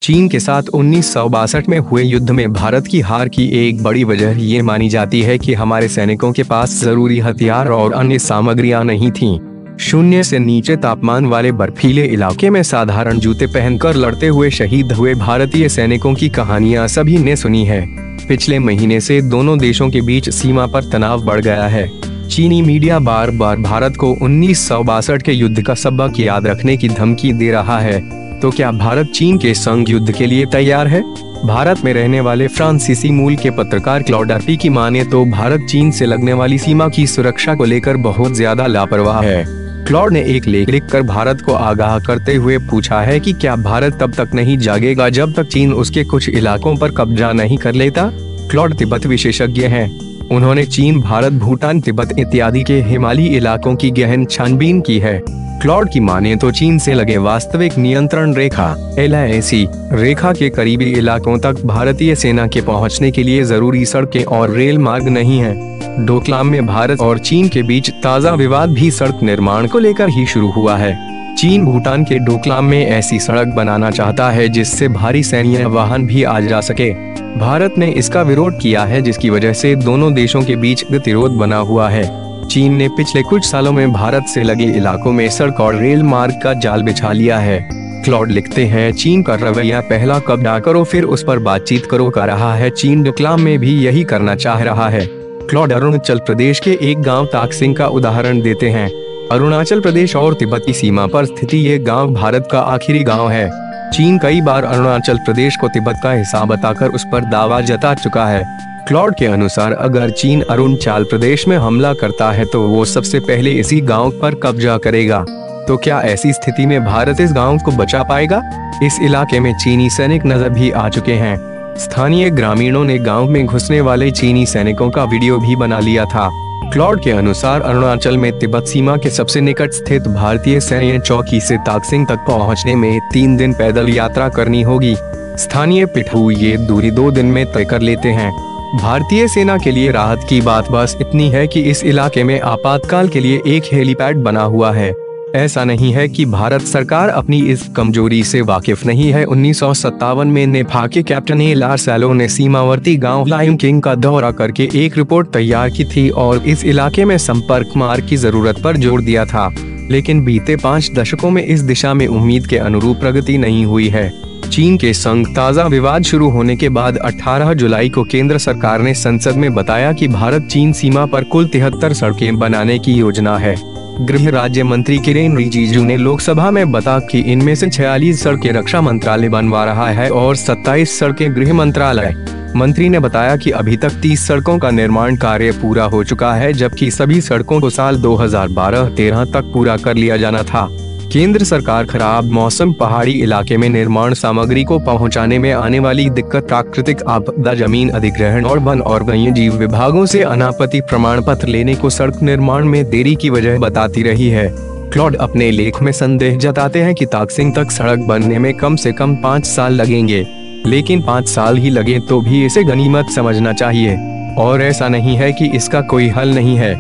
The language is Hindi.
चीन के साथ 1962 में हुए युद्ध में भारत की हार की एक बड़ी वजह ये मानी जाती है कि हमारे सैनिकों के पास जरूरी हथियार और अन्य सामग्रियां नहीं थीं। शून्य से नीचे तापमान वाले बर्फीले इलाके में साधारण जूते पहनकर लड़ते हुए शहीद हुए भारतीय सैनिकों की कहानियां सभी ने सुनी है। पिछले महीने से दोनों देशों के बीच सीमा पर तनाव बढ़ गया है। चीनी मीडिया बार बार भारत को 1962 के युद्ध का सबक याद रखने की धमकी दे रहा है। तो क्या भारत चीन के संग युद्ध के लिए तैयार है? भारत में रहने वाले फ्रांसीसी मूल के पत्रकार क्लॉड अर्पी की माने तो भारत चीन से लगने वाली सीमा की सुरक्षा को लेकर बहुत ज्यादा लापरवाह है। क्लॉड ने एक लेख लिखकर भारत को आगाह करते हुए पूछा है कि क्या भारत तब तक नहीं जागेगा जब तक चीन उसके कुछ इलाकों पर कब्जा नहीं कर लेता। क्लॉड तिब्बत विशेषज्ञ हैं। उन्होंने चीन, भारत, भूटान, तिब्बत इत्यादि के हिमालयी इलाकों की गहन छानबीन की है। क्लॉड की माने तो चीन से लगे वास्तविक नियंत्रण रेखा LAC रेखा के करीबी इलाकों तक भारतीय सेना के पहुंचने के लिए जरूरी सड़कें और रेल मार्ग नहीं है। डोकलाम में भारत और चीन के बीच ताज़ा विवाद भी सड़क निर्माण को लेकर ही शुरू हुआ है। चीन भूटान के डोकलाम में ऐसी सड़क बनाना चाहता है जिससे भारी सैन्य वाहन भी आ जा सके। भारत ने इसका विरोध किया है, जिसकी वजह से दोनों देशों के बीच गतिरोध बना हुआ है। चीन ने पिछले कुछ सालों में भारत से लगे इलाकों में सड़क और रेल मार्ग का जाल बिछा लिया है। क्लॉड लिखते हैं, चीन का रवैया पहला कब्जा करो फिर उस पर बातचीत करो का रहा है। चीन डोकलाम में भी यही करना चाह रहा है। क्लॉड अरुणाचल प्रदेश के एक गांव ताकसिंग का उदाहरण देते हैं। अरुणाचल प्रदेश और तिब्बत की सीमा पर स्थित ये गांव भारत का आखिरी गांव है। चीन कई बार अरुणाचल प्रदेश को तिब्बत का हिस्सा बताकर उस पर दावा जता चुका है। क्लॉड के अनुसार अगर चीन अरुणाचल प्रदेश में हमला करता है तो वो सबसे पहले इसी गांव पर कब्जा करेगा। तो क्या ऐसी स्थिति में भारत इस गांव को बचा पाएगा? इस इलाके में चीनी सैनिक नजर भी आ चुके हैं। स्थानीय ग्रामीणों ने गांव में घुसने वाले चीनी सैनिकों का वीडियो भी बना लिया था। क्लॉड के अनुसार अरुणाचल में तिब्बत सीमा के सबसे निकट स्थित भारतीय सैन्य चौकी से ताकसिंग तक पहुंचने में 3 दिन पैदल यात्रा करनी होगी। स्थानीय पिट्ठू ये दूरी 2 दिन में तय कर लेते हैं। भारतीय सेना के लिए राहत की बात बस इतनी है कि इस इलाके में आपातकाल के लिए एक हेलीपैड बना हुआ है। ऐसा नहीं है कि भारत सरकार अपनी इस कमजोरी से वाकिफ नहीं है। 1957 में नेपाल के कैप्टन LR सैलो ने सीमावर्ती गांव लाइमकिंग का दौरा करके एक रिपोर्ट तैयार की थी और इस इलाके में संपर्क मार्ग की जरूरत पर जोर दिया था। लेकिन बीते 5 दशकों में इस दिशा में उम्मीद के अनुरूप प्रगति नहीं हुई है। चीन के संग ताज़ा विवाद शुरू होने के बाद 18 जुलाई को केंद्र सरकार ने संसद में बताया कि भारत चीन सीमा पर कुल 73 सड़कें बनाने की योजना है। गृह राज्य मंत्री किरेन रिजिजू ने लोकसभा में बताया कि इनमें से 46 सड़कें रक्षा मंत्रालय बनवा रहा है और 27 सड़कें गृह मंत्रालय। मंत्री ने बताया कि अभी तक 30 सड़कों का निर्माण कार्य पूरा हो चुका है, जबकि सभी सड़कों को साल 2012-13 तक पूरा कर लिया जाना था। केंद्र सरकार खराब मौसम, पहाड़ी इलाके में निर्माण सामग्री को पहुंचाने में आने वाली दिक्कत, प्राकृतिक आपदा, जमीन अधिग्रहण और वन और वन्य जीव विभागों से अनापत्ति प्रमाण पत्र लेने को सड़क निर्माण में देरी की वजह बताती रही है। क्लॉड अपने लेख में संदेह जताते हैं कि ताकसिंग तक सड़क बनने में कम से कम 5 साल लगेंगे, लेकिन 5 साल ही लगे तो भी इसे गनीमत समझना चाहिए और ऐसा नहीं है कि इसका कोई हल नहीं है।